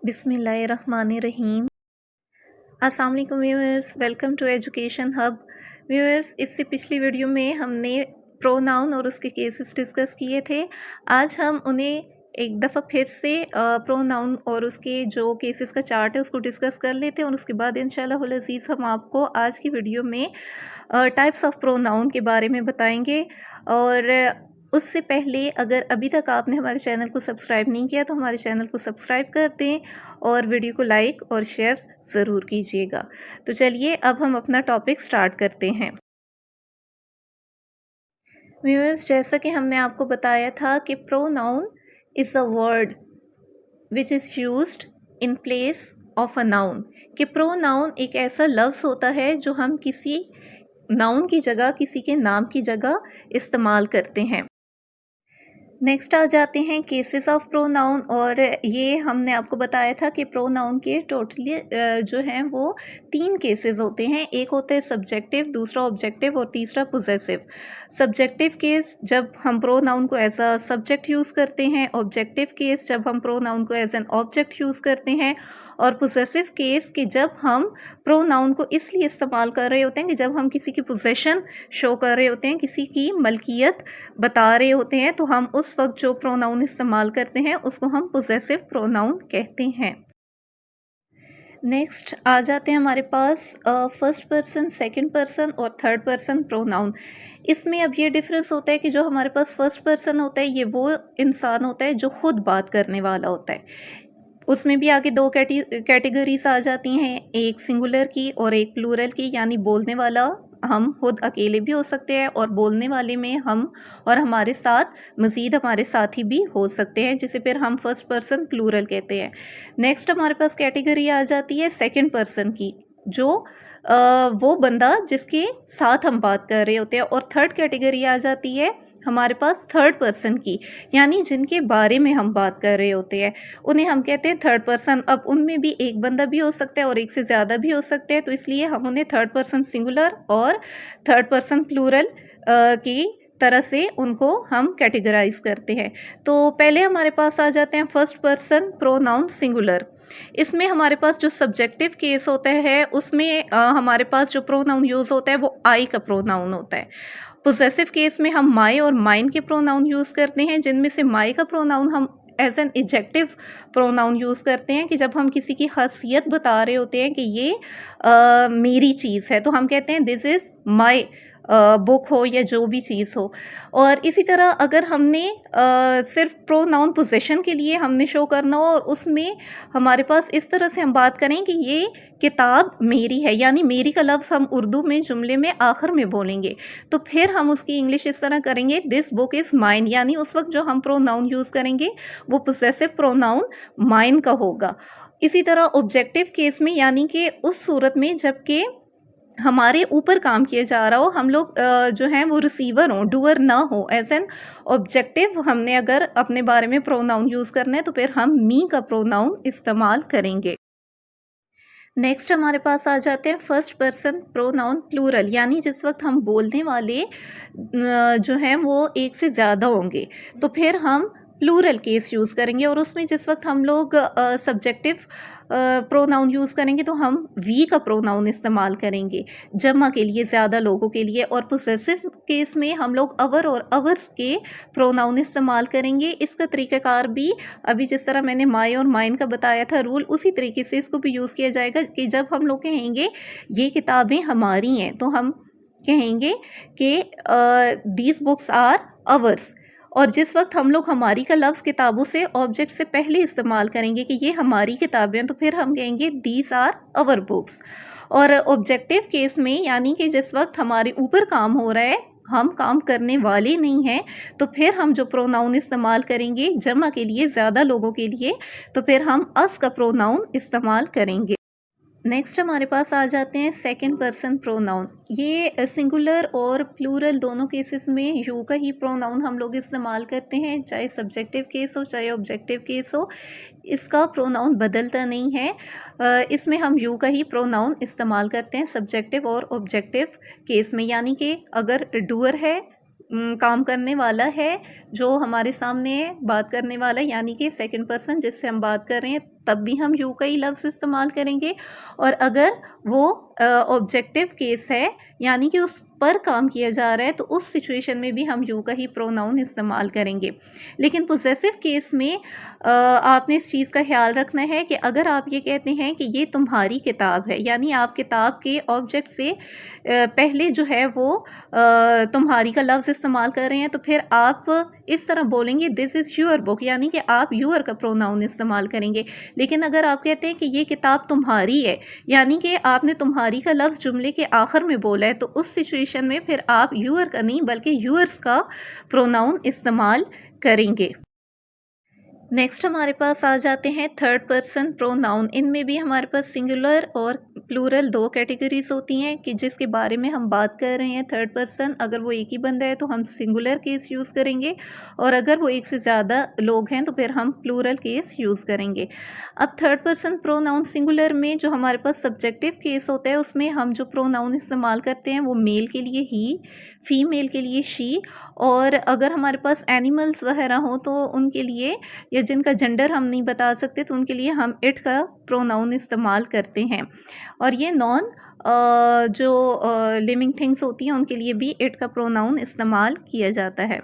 बिस्मिल्लाहिर्रहमानिर्रहीम। अस्सलाम वालेकुम viewers, welcome to education hub. Viewers, इससे पिछली वीडियो में हमने प्रोनाउन और उसके केसेस डिस्कस किए थे। आज हम उन्हें एक दफ़ा फिर से प्रोनाउन और उसके जो केसेस का चार्ट है उसको डिस्कस कर लेते हैं और उसके बाद इंशाल्लाह अज़ीज़ हम आपको आज की वीडियो में टाइप्स ऑफ प्रोनाउन के बारे में बताएंगे। और उससे पहले अगर अभी तक आपने हमारे चैनल को सब्सक्राइब नहीं किया तो हमारे चैनल को सब्सक्राइब कर दें और वीडियो को लाइक और शेयर ज़रूर कीजिएगा। तो चलिए अब हम अपना टॉपिक स्टार्ट करते हैं। व्यूअर्स, जैसा कि हमने आपको बताया था कि pronoun is a word which is used in place of a noun. कि प्रोनाउन एक ऐसा लफ्ज़ होता है जो हम किसी नाउन की जगह, किसी के नाम की जगह इस्तेमाल करते हैं। नेक्स्ट आ जाते हैं केसेस ऑफ प्रोनाउन। और ये हमने आपको बताया था कि प्रोनाउन के टोटली जो हैं वो 3 केसेस होते हैं। एक होता है सब्जेक्टिव, दूसरा ऑब्जेक्टिव और तीसरा पोजेसिव। सब्जेक्टिव केस जब हम प्रोनाउन को एज अ सब्जेक्ट यूज़ करते हैं, ऑब्जेक्टिव केस जब हम प्रोनाउन को एज एन ऑब्जेक्ट यूज़ करते हैं, और पोजेसिव केस कि जब हम प्रोनाउन को इसलिए इस्तेमाल कर रहे होते हैं कि जब हम किसी की पोजेशन शो कर रहे होते हैं, किसी की मलकियत बता रहे होते हैं, तो हम उस वक्त जो प्रोनाउन इस्तेमाल करते हैं उसको हम पोजेसिव प्रोनाउन कहते हैं। नेक्स्ट आ जाते हैं हमारे पास फर्स्ट पर्सन, सेकंड पर्सन और थर्ड पर्सन प्रोनाउन। इसमें अब ये डिफरेंस होता है कि जो हमारे पास फर्स्ट पर्सन होता है ये वो इंसान होता है जो खुद बात करने वाला होता है। उसमें भी आगे 2 कैटेगरीज आ जाती हैं, एक सिंगुलर की और एक प्लूरल की। यानी बोलने वाला हम खुद अकेले भी हो सकते हैं और बोलने वाले में हम और हमारे साथ मज़ीद हमारे साथी भी हो सकते हैं, जिसे फिर हम फर्स्ट पर्सन प्लूरल कहते हैं। नेक्स्ट हमारे पास कैटेगरी आ जाती है सेकंड पर्सन की, जो वो बंदा जिसके साथ हम बात कर रहे होते हैं। और थर्ड कैटेगरी आ जाती है हमारे पास थर्ड पर्सन की, यानी जिनके बारे में हम बात कर रहे होते हैं उन्हें हम कहते हैं थर्ड पर्सन। अब उनमें भी एक बंदा भी हो सकता है और एक से ज़्यादा भी हो सकते हैं, तो इसलिए हम उन्हें थर्ड पर्सन सिंगुलर और थर्ड पर्सन प्लूरल की तरह से उनको हम कैटेगराइज करते हैं। तो पहले हमारे पास आ जाते हैं फर्स्ट पर्सन प्रोनाउन सिंगुलर। इसमें हमारे पास जो सब्जेक्टिव केस होता है उसमें हमारे पास जो प्रोनाउन यूज़ होता है वो आई का प्रोनाउन होता है। पोजेसिव केस में हम माई और माइन के प्रोनाउन यूज़ करते हैं, जिनमें से माई का प्रोनाउन हम as an adjective pronoun use करते हैं कि जब हम किसी की खासियत बता रहे होते हैं कि ये मेरी चीज़ है, तो हम कहते हैं दिस इज़ माई बुक हो या जो भी चीज़ हो। और इसी तरह अगर हमने सिर्फ प्रोनाउन पोजेशन के लिए हमने शो करना हो और उसमें हमारे पास इस तरह से हम बात करें कि ये किताब मेरी है, यानी मेरी का लफ्ज़ हम उर्दू में जुमले में आखिर में बोलेंगे, तो फिर हम उसकी इंग्लिश इस तरह करेंगे दिस बुक इज़ माइन। यानी उस वक्त जो हम प्रोनाउन यूज़ करेंगे वो पोजेसिव प्रोनाउन माइन का होगा। इसी तरह ऑब्जेक्टिव केस में, यानी कि उस सूरत में जबकि हमारे ऊपर काम किया जा रहा हो, हम लोग जो हैं वो रिसीवर हों, डूअर ना हो, एज एन ऑब्जेक्टिव हमने अगर अपने बारे में प्रोनाउन यूज़ करना है तो फिर हम मी का प्रोनाउन इस्तेमाल करेंगे। नेक्स्ट हमारे पास आ जाते हैं फर्स्ट पर्सन प्रोनाउन प्लूरल, यानी जिस वक्त हम बोलने वाले जो हैं वो एक से ज़्यादा होंगे तो फिर हम प्लूरल केस यूज़ करेंगे। और उसमें जिस वक्त हम लोग सब्जेक्टिव प्रोनाउन यूज़ करेंगे तो हम वी का प्रोनाउन इस्तेमाल करेंगे जमा के लिए, ज़्यादा लोगों के लिए। और पोसेसिव केस में हम लोग अवर और अवर्स के प्रोनाउन इस्तेमाल करेंगे। इसका तरीक़ाकार भी अभी जिस तरह मैंने माई और माइन का बताया था रूल, उसी तरीके से इसको भी यूज़ किया जाएगा कि जब हम लोग कहेंगे ये किताबें हमारी हैं तो हम कहेंगे कि दीज बुक्स आर अवर्स। और जिस वक्त हम लोग हमारी का लफ्ज़ किताबों से ऑब्जेक्ट से पहले इस्तेमाल करेंगे कि ये हमारी किताबें हैं, तो फिर हम कहेंगे दीज आर अवर बुक्स। और ऑब्जेक्टिव केस में, यानी कि जिस वक्त हमारे ऊपर काम हो रहा है, हम काम करने वाले नहीं हैं, तो फिर हम जो प्रोनाउन इस्तेमाल करेंगे जमा के लिए, ज़्यादा लोगों के लिए, तो फिर हम अस का प्रोनाउन इस्तेमाल करेंगे। नेक्स्ट हमारे पास आ जाते हैं सेकंड पर्सन प्रोनाउन। ये सिंगुलर और प्लूरल दोनों केसेस में यू का ही प्रोनाउन हम लोग इस्तेमाल करते हैं, चाहे सब्जेक्टिव केस हो चाहे ऑब्जेक्टिव केस हो, इसका प्रोनाउन बदलता नहीं है। इसमें हम यू का ही प्रोनाउन इस्तेमाल करते हैं सब्जेक्टिव और ऑब्जेक्टिव केस में। यानी कि अगर डूअर है, काम करने वाला है, जो हमारे सामने है, बात करने वाला, यानी कि सेकंड पर्सन जिससे हम बात कर रहे हैं, तब भी हम यू का ही लफ्ज़ इस्तेमाल करेंगे। और अगर वो ऑब्जेक्टिव केस है यानी कि उस पर काम किया जा रहा है तो उस सिचुएशन में भी हम यू का ही प्रोनाउन इस्तेमाल करेंगे। लेकिन पोजेसिव केस में आपने इस चीज़ का ख्याल रखना है कि अगर आप ये कहते हैं कि ये तुम्हारी किताब है, यानी आप किताब के ऑब्जेक्ट से पहले जो है वो तुम्हारी का लफ्ज़ इस्तेमाल कर रहे हैं, तो फिर आप इस तरह बोलेंगे दिस इज़ योर बुक, यानी कि आप योर का प्रोनाउन इस्तेमाल करेंगे। लेकिन अगर आप कहते हैं कि ये किताब तुम्हारी है, यानी कि आपने तुम्हारी का लफ्ज़ जुमले के आखिर में बोला है, तो उस सिचुएशन में फिर आप योर का नहीं बल्कि योर्स का प्रोनाउन इस्तेमाल करेंगे। नेक्स्ट हमारे पास आ जाते हैं थर्ड पर्सन प्रोनाउन। इनमें भी हमारे पास सिंगुलर और प्लूरल दो कैटेगरीज होती हैं कि जिसके बारे में हम बात कर रहे हैं। थर्ड पर्सन अगर वो एक ही बंदा है तो हम सिंगुलर केस यूज़ करेंगे, और अगर वो एक से ज़्यादा लोग हैं तो फिर हम प्लूरल केस यूज़ करेंगे। अब थर्ड पर्सन प्रोनाउन सिंगुलर में जो हमारे पास सब्जेक्टिव केस होता है उसमें हम जो प्रोनाउन इस्तेमाल करते हैं वो मेल के लिए ही, फीमेल के लिए शी, और अगर हमारे पास एनिमल्स वगैरह हों तो उनके लिए, या जिनका जेंडर हम नहीं बता सकते तो उनके लिए हम इट का प्रोनाउन इस्तेमाल करते हैं। और ये नॉन जो लिविंग थिंग्स होती हैं उनके लिए भी इट का प्रोनाउन इस्तेमाल किया जाता है।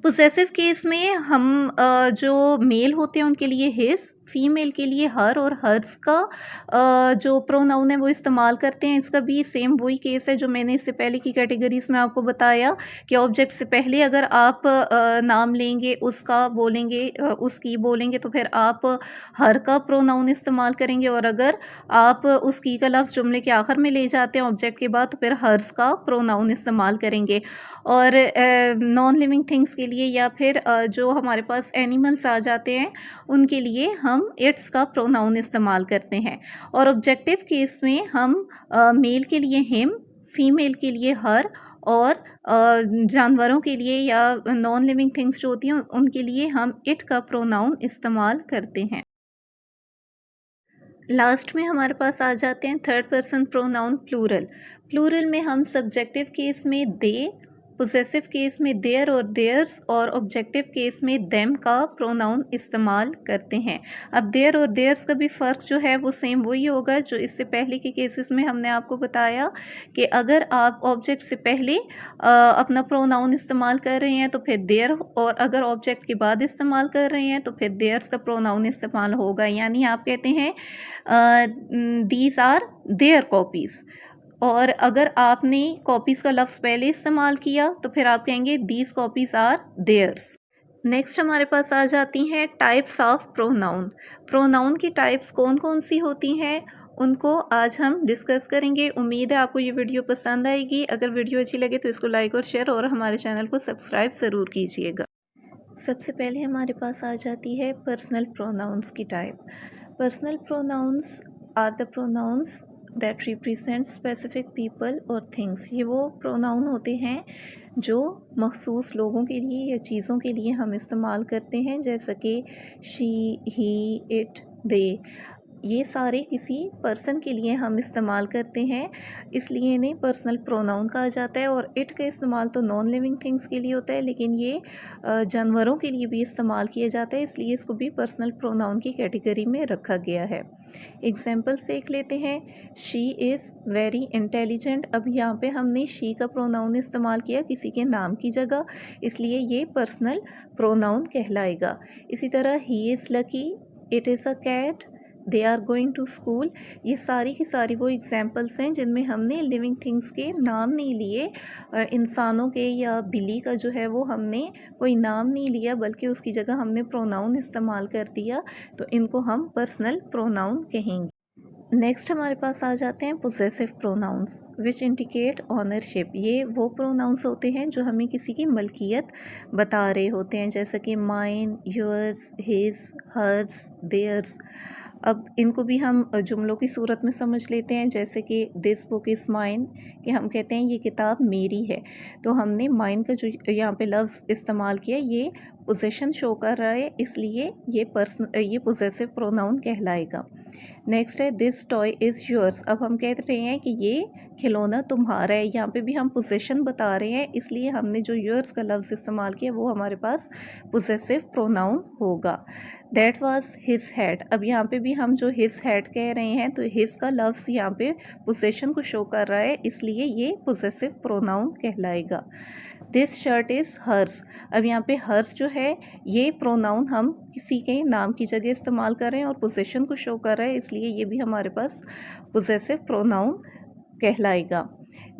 पोजेसिव केस में हम जो मेल होते हैं उनके लिए हिज, फीमेल के लिए हर और हर्स का जो प्रोनाउन है वो इस्तेमाल करते हैं। इसका भी सेम वही केस है जो मैंने इससे पहले की कैटेगरीज में आपको बताया कि ऑब्जेक्ट से पहले अगर आप नाम लेंगे, उसका बोलेंगे, उसकी बोलेंगे, तो फिर आप हर का प्रोनाउन इस्तेमाल करेंगे, और अगर आप उसकी का लफ्ज़ जुमले के आखिर में ले जाते हैं ऑब्जेक्ट के बाद तो फिर हर्स का प्रोनाउन इस्तेमाल करेंगे। और नॉन लिविंग थिंग्स के लिए या फिर जो हमारे पास एनिमल्स आ जाते हैं उनके लिए हम इट्स का प्रोनाउन इस्तेमाल करते हैं। और ऑब्जेक्टिव केस में हम मेल के लिए हिम, फीमेल के लिए हर, और जानवरों के लिए या नॉन लिविंग थिंग्स जो होती हैं उनके लिए हम इट का प्रोनाउन इस्तेमाल करते हैं। लास्ट में हमारे पास आ जाते हैं third person pronoun plural. Plural में हम सब्जेक्टिव केस में दे, पोजेसिव केस में देयर और देयर्स, और ऑब्जेक्टिव केस में देम का प्रोनाउन इस्तेमाल करते हैं। अब देयर और देयर्स का भी फ़र्क जो है वो सेम वही होगा जो इससे पहले के केसेस में हमने आपको बताया कि अगर आप ऑब्जेक्ट से पहले अपना प्रोनाउन इस्तेमाल कर रहे हैं तो फिर देयर, और अगर ऑब्जेक्ट के बाद इस्तेमाल कर रहे हैं तो फिर देयर्स का प्रोनाउन इस्तेमाल होगा। यानी आप कहते हैं दीज आर देयर कॉपीज़, और अगर आपने कॉपीज़ का लफ्ज़ पहले इस्तेमाल किया तो फिर आप कहेंगे these copies are theirs. Next हमारे पास आ जाती हैं टाइप्स ऑफ प्रोनाउन। प्रोनाउन की टाइप्स कौन कौन सी होती हैं उनको आज हम डिस्कस करेंगे। उम्मीद है आपको ये वीडियो पसंद आएगी। अगर वीडियो अच्छी लगे तो इसको लाइक और शेयर और हमारे चैनल को सब्सक्राइब ज़रूर कीजिएगा। सबसे पहले हमारे पास आ जाती है पर्सनल प्रोनाउंस की type. Personal pronouns are the pronouns that represent specific people और थिंग्स। ये वो प्रोनाउन होते हैं जो मखसूस लोगों के लिए या चीज़ों के लिए हम इस्तेमाल करते हैं, जैसा कि शी, ही, इट, दे। ये सारे किसी पर्सन के लिए हम इस्तेमाल करते हैं, इसलिए इन्हें पर्सनल प्रोनाउन कहा जाता है। और इट का इस्तेमाल तो नॉन लिविंग थिंग्स के लिए होता है, लेकिन ये जानवरों के लिए भी इस्तेमाल किया जाता है, इसलिए इसको भी पर्सनल प्रोनाउन की कैटेगरी में रखा गया है। एग्जाम्पल्स देख लेते हैं। She is very intelligent. अब यहाँ पे हमने शी का प्रोनाउन इस्तेमाल किया किसी के नाम की जगह, इसलिए ये पर्सनल प्रोनाउन कहलाएगा। इसी तरह he is lucky, it is a cat, they are going to school. ये सारी की सारी वो एग्जाम्पल्स हैं जिनमें हमने लिविंग थिंग्स के नाम नहीं लिए। इंसानों के या बिल्ली का जो है वो हमने कोई नाम नहीं लिया, बल्कि उसकी जगह हमने प्रोनाउन इस्तेमाल कर दिया, तो इनको हम पर्सनल प्रोनाउन कहेंगे। नेक्स्ट हमारे पास आ जाते हैं possessive pronouns which indicate ownership. ये वो प्रोनाउंस होते हैं जो हमें किसी की मलकियत बता रहे होते हैं, जैसे कि mine, yours, his, hers, theirs. अब इनको भी हम जुमलों की सूरत में समझ लेते हैं, जैसे कि दिस बुक इज़ माइन, कि हम कहते हैं ये किताब मेरी है, तो हमने माइन का जो यहाँ पे लफ्ज़ इस्तेमाल किया ये पोजेशन शो कर रहा है, इसलिए ये पोजेसिव प्रोनाउन कहलाएगा। नेक्स्ट है दिस टॉय इज़ योर्स। अब हम कह रहे हैं कि ये खिलौना तुम्हारा है, यहाँ पे भी हम पोजेशन बता रहे हैं, इसलिए हमने जो योर्स का लफ्ज़ इस्तेमाल किया वो हमारे पास पोजेसिव प्रोनाउन होगा। That was his hat. अब यहाँ पे भी हम जो हिज हैट कह रहे हैं तो हिज का लफ्ज़ यहाँ पे पोजेशन को शो कर रहा है, इसलिए ये पोजेसिव प्रोनाउन कहलाएगा। This shirt is hers. अब यहाँ पे हर्स जो है ये प्रोनाउन हम किसी के नाम की जगह इस्तेमाल कर रहे हैं और पोजेशन को शो कर रहा है, इसलिए ये भी हमारे पास पोजेसिव प्रोनाउन कहलाएगा।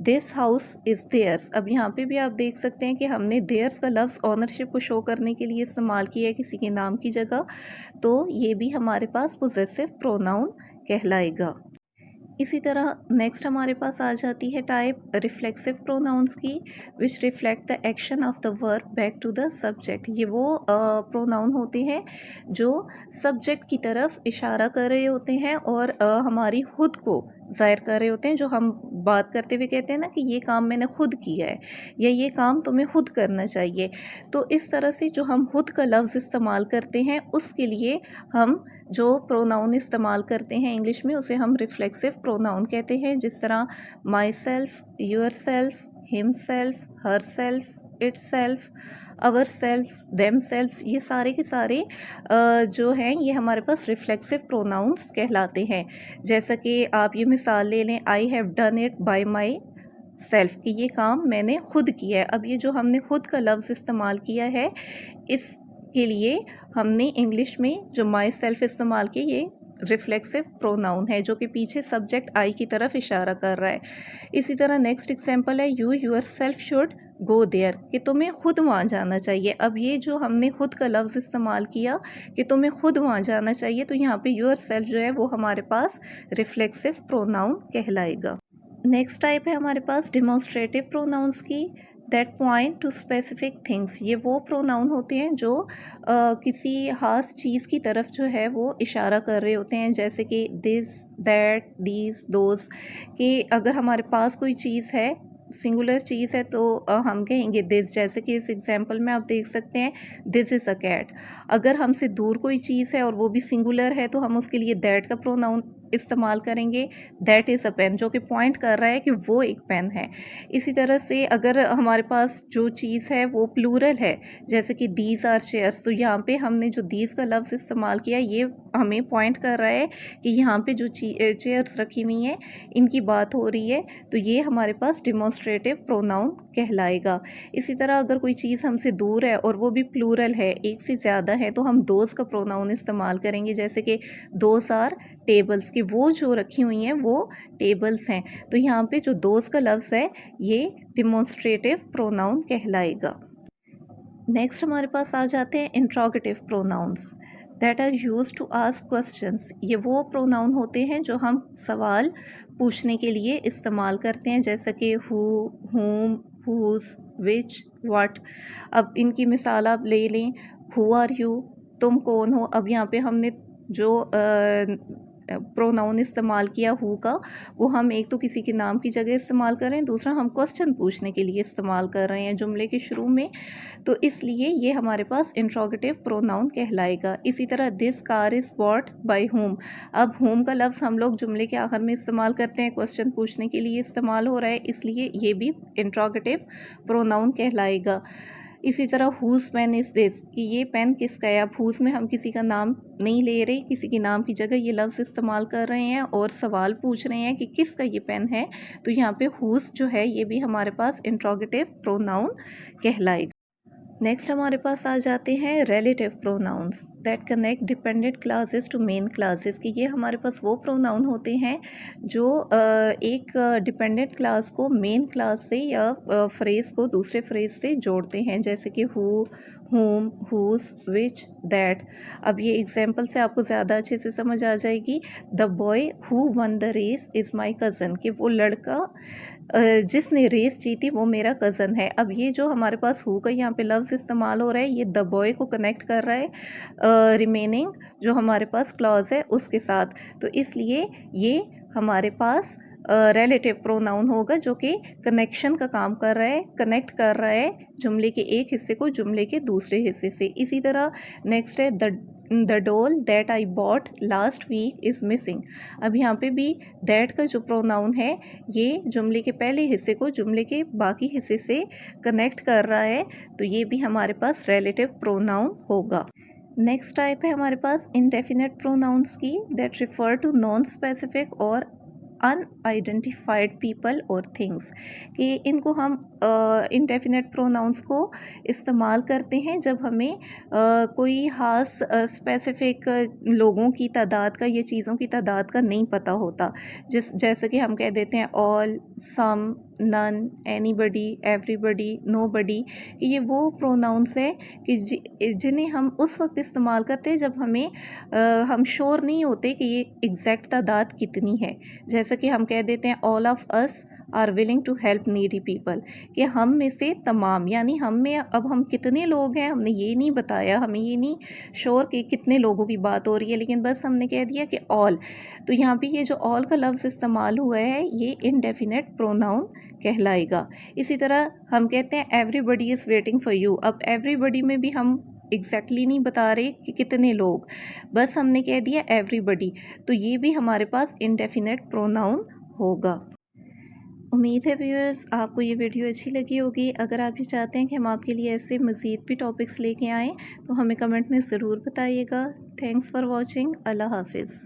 This house is theirs. अब यहाँ पे भी आप देख सकते हैं कि हमने देयर्स का लफ्ज़ ऑनरशिप को शो करने के लिए इस्तेमाल किया है किसी के नाम की जगह, तो ये भी हमारे पास पोजेसिव प्रोनाउन कहलाएगा। इसी तरह नेक्स्ट हमारे पास आ जाती है टाइप रिफ्लेक्सिव प्रोनाउंस की, which reflect the action of the verb back to the subject. ये वो प्रोनाउन होते हैं जो सब्जेक्ट की तरफ इशारा कर रहे होते हैं और हमारी खुद को ज़ाहिर कर रहे होते हैं, जो हम बात करते हुए कहते हैं ना कि ये काम मैंने खुद किया है या ये काम तुम्हें खुद करना चाहिए। तो इस तरह से जो हम खुद का लफ्ज़ इस्तेमाल करते हैं उसके लिए हम जो प्रोनाउन इस्तेमाल करते हैं इंग्लिश में उसे हम रिफ्लेक्सिव प्रोनाउन कहते हैं, जिस तरह my self, your self, him self, her self, it self, our self, them self. ये सारे के सारे जो हैं ये हमारे पास रिफ्लेक्सिव प्रोनाउंस कहलाते हैं। जैसा कि आप ये मिसाल ले लें, I have done it by my self, कि ये काम मैंने खुद किया है। अब ये जो हमने खुद का लफ्ज़ इस्तेमाल किया है इसके लिए हमने इंग्लिश में जो माई सेल्फ इस्तेमाल किया, ये रिफ्लेक्सिव प्रोनाउन है जो कि पीछे सब्जेक्ट आई की तरफ इशारा कर रहा है। इसी तरह नेक्स्ट एग्जांपल है you yourself should go there, कि तुम्हें खुद वहाँ जाना चाहिए। अब ये जो हमने खुद का लफ्ज़ इस्तेमाल किया कि तुम्हें खुद वहाँ जाना चाहिए, तो यहाँ पे योर सेल्फ जो है वो हमारे पास रिफ्लेक्सिव प्रोनाउन कहलाएगा। नेक्स्ट टाइप है हमारे पास डिमॉन्स्ट्रेटिव प्रोनाउंस की, that point two specific things. ये वो प्रोनाउन होते हैं जो किसी ख़ास चीज़ की तरफ जो है वो इशारा कर रहे होते हैं, जैसे कि दिस, दैट, दीज, दोज। कि अगर हमारे पास कोई चीज़ है, सिंगुलर चीज़ है, तो हम कहेंगे दिस। जैसे कि इस एग्जांपल में आप देख सकते हैं दिस इज़ अ कैट। अगर हमसे दूर कोई चीज़ है और वो भी सिंगुलर है तो हम उसके लिए दैट का प्रोनाउन इस्तेमाल करेंगे, दैट इज़ अ पेन, जो कि पॉइंट कर रहा है कि वो एक पेन है। इसी तरह से अगर हमारे पास जो चीज़ है वो प्लूरल है, जैसे कि दीज आर चेयर्स, तो यहाँ पे हमने जो दीज का लफ्ज़ इस्तेमाल किया ये हमें पॉइंट कर रहा है कि यहाँ पे जो चेयर्स रखी हुई हैं इनकी बात हो रही है, तो ये हमारे पास डिमॉन्स्ट्रेटिव प्रोनाउन कहलाएगा। इसी तरह अगर कोई चीज़ हमसे दूर है और वो भी प्लूरल है, एक से ज़्यादा है, तो हम दोज का प्रोनाउन इस्तेमाल करेंगे, जैसे कि दोज आर टेबल्स, की वो जो रखी हुई हैं वो टेबल्स हैं। तो यहाँ पे जो दोज का लफ्ज़ है ये डिमॉन्स्ट्रेटिव प्रोनाउन कहलाएगा। नेक्स्ट हमारे पास आ जाते हैं interrogative pronouns, that are use to ask questions. ये वो प्रोनाउन होते हैं जो हम सवाल पूछने के लिए इस्तेमाल करते हैं, जैसे कि हु, हुम, हुज, विच, व्हाट। अब इनकी मिसाल आप ले लें, हु आर यू, तुम कौन हो। अब यहाँ पे हमने जो प्रोनाउन इस्तेमाल किया हु का, वो हम एक तो किसी के नाम की जगह इस्तेमाल कर रहे हैं, दूसरा हम क्वेश्चन पूछने के लिए इस्तेमाल कर रहे हैं जुमले के शुरू में, तो इसलिए ये हमारे पास इंट्रोगेटिव प्रोनाउन कहलाएगा। इसी तरह this car is bought by home. अब होम का लफ्ज़ हम लोग जुमले के आखिर में इस्तेमाल करते हैं, क्वेश्चन पूछने के लिए इस्तेमाल हो रहा है, इसलिए ये भी इंट्रोगेटिव प्रोनाउन कहलाएगा। इसी तरह हुज़ पेन इज़ दिस, कि ये पेन किसका है। अब हुज़ में हम किसी का नाम नहीं ले रहे, किसी के नाम की जगह ये लफ्ज़ इस्तेमाल कर रहे हैं और सवाल पूछ रहे हैं कि किसका ये पेन है, तो यहाँ पे हुज़ जो है ये भी हमारे पास इंट्रोगेटिव प्रोनाउन कहलाएगा। नेक्स्ट हमारे पास आ जाते हैं relative pronouns, that connect dependent clauses to main clauses, कि ये हमारे पास वो प्रोनाउन होते हैं जो एक डिपेंडेंट क्लास को मेन क्लास से या फ्रेज़ को दूसरे फ्रेज़ से जोड़ते हैं, जैसे कि हु, हुम, हुज, विच, दैट। अब ये एग्जांपल से आपको ज़्यादा अच्छे से समझ आ जाएगी। The boy who won the race is my cousin, कि वो लड़का जिसने रेस जीती वो मेरा कज़न है। अब ये जो हमारे पास हु का यहाँ पे लफ्ज़ इस्तेमाल हो रहा है, ये द बॉय को कनेक्ट कर रहा है रिमेनिंग जो हमारे पास क्लॉज है उसके साथ, तो इसलिए ये हमारे पास रिलेटिव प्रोनाउन होगा जो कि कनेक्शन का काम कर रहा है, कनेक्ट कर रहा है जुमले के एक हिस्से को जुमले के दूसरे हिस्से से। इसी तरह नेक्स्ट है the doll that I bought last week is missing. अब यहाँ पे भी दैट का जो प्रोनाउन है ये जुमले के पहले हिस्से को जुमले के बाकी हिस्से से कनेक्ट कर रहा है, तो ये भी हमारे पास रिलेटिव प्रोनाउन होगा। नेक्स्ट टाइप है हमारे पास इंडेफिनेट प्रोनाउंस की, that refer to non specific और अनआइडेंटिफाइड पीपल और थिंग्स, कि इनको हम इंडेफिनेट प्रोनाउंस को इस्तेमाल करते हैं जब हमें कोई ख़ास स्पेसिफिक लोगों की तादाद का या चीज़ों की तादाद का नहीं पता होता। जैसे कि हम कह देते हैं ऑल, सम, नन, एनीबडी, एवरीबडी, नोबडी, कि ये वो प्रोनाउंस है कि जिन्हें हम उस वक्त इस्तेमाल करते हैं जब हम श्योर नहीं होते कि ये एग्जैक्ट तादाद कितनी है। जैसे कि हम कह देते हैं all of us are willing to help needy people, कि हम में से तमाम, यानी हम में अब हम कितने लोग हैं हमने ये नहीं बताया, हमें ये नहीं श्योर कि कितने लोगों की बात हो रही है, लेकिन बस हमने कह दिया कि ऑल। तो यहाँ पे ये जो ऑल का लफ्ज़ इस्तेमाल हुआ है ये इनडेफिनेट प्रोनाउन कहलाएगा। इसी तरह हम कहते हैं everybody is waiting for you. अब एवरीबडी में भी हम एग्जैक्टली नहीं बता रहे कि कितने लोग, बस हमने कह दिया एवरीबडी, तो ये भी हमारे पास इनडेफिनेट प्रोनाउन होगा। उम्मीद है व्यूअर्स आपको ये वीडियो अच्छी लगी होगी। अगर आप ये चाहते हैं कि हम आपके लिए ऐसे मज़ीद भी टॉपिक्स लेके आएँ तो हमें कमेंट में ज़रूर बताइएगा। Thanks for watching. अल्लाह हाफिज़।